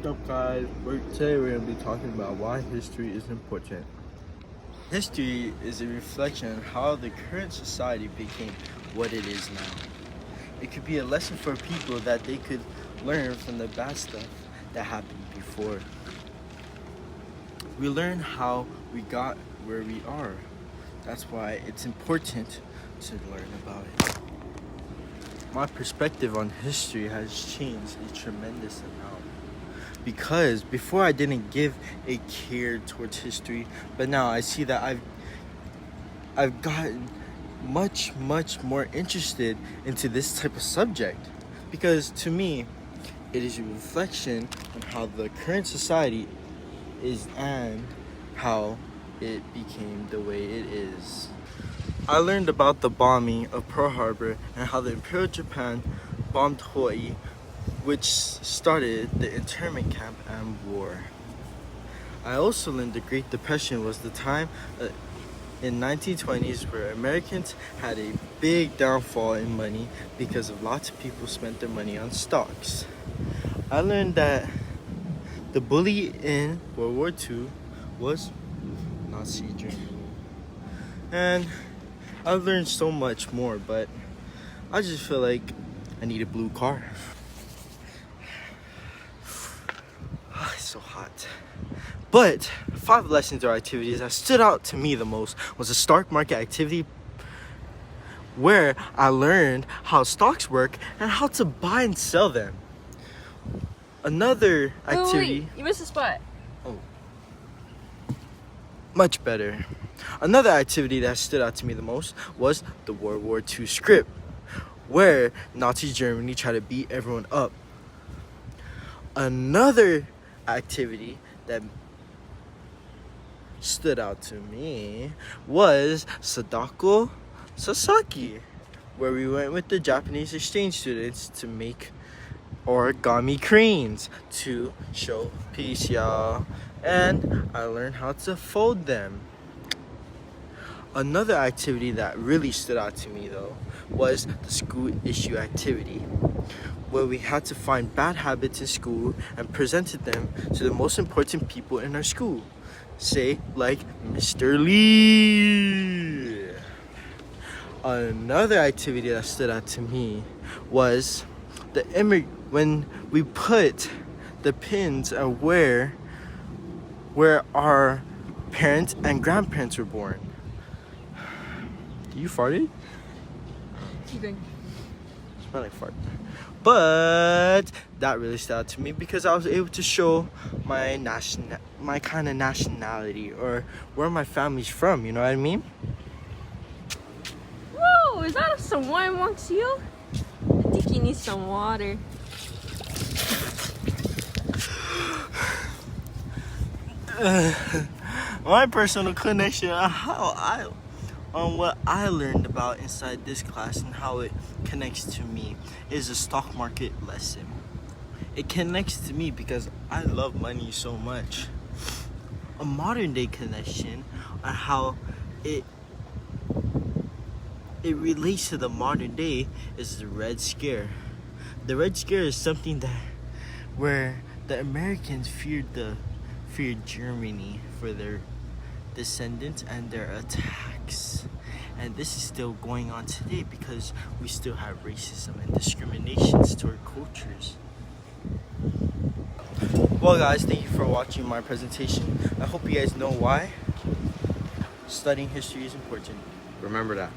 up, guys? Today we're going to be talking about why history is important. History is a reflection on how the current society became what it is now. It could be a lesson for people that they could learn from the bad stuff that happened before. We learn how we got where we are. That's why it's important to learn about it. My perspective on history has changed a tremendous amount. Because before I didn't give a care towards history, but now I see that I've gotten much more interested into this type of subject. Because to me, it is a reflection on how the current society is and how it became the way it is. I learned about the bombing of Pearl Harbor and how the Imperial Japan bombed Hawaii, which started the internment camp and war. I also learned the Great Depression was the time in 1920s where Americans had a big downfall in money because of lots of people spent their money on stocks. I learned that the bully in World War II was Nazi Germany. And I've learned so much more, but I just feel like I need a blue car. It's so hot. But 5 lessons or activities that stood out to me the most was a stock market activity where I learned how stocks work and how to buy and sell them. Another activity... Wait, you missed a spot. Oh. Much better. Another activity that stood out to me the most was the World War II script, where Nazi Germany tried to beat everyone up. Another activity that stood out to me was Sadako Sasaki, where we went with the Japanese exchange students to make origami cranes to show peace, y'all. And I learned how to fold them. Another activity that really stood out to me though was the school issue activity, where we had to find bad habits in school and presented them to the most important people in our school. Say, like Mr. Lee. Another activity that stood out to me was when we put the pins of where our parents and grandparents were born. You farted? Keep going. It smelled like fart. But that really stood out to me because I was able to show my kind of nationality or where my family's from, you know what I mean? Whoa, is that some wine amongst you? I think you need some water. My personal connection on what I learned about inside this class and how it connects to me is a stock market lesson. It connects to me because I love money so much. A modern day connection on how it relates to the modern day is the Red Scare. The Red Scare is something where the Americans feared Germany for their descendants and their attacks, and this is still going on today because we still have racism and discriminations toward cultures. Well guys, thank you for watching my presentation. I hope you guys know why studying history is important. Remember that.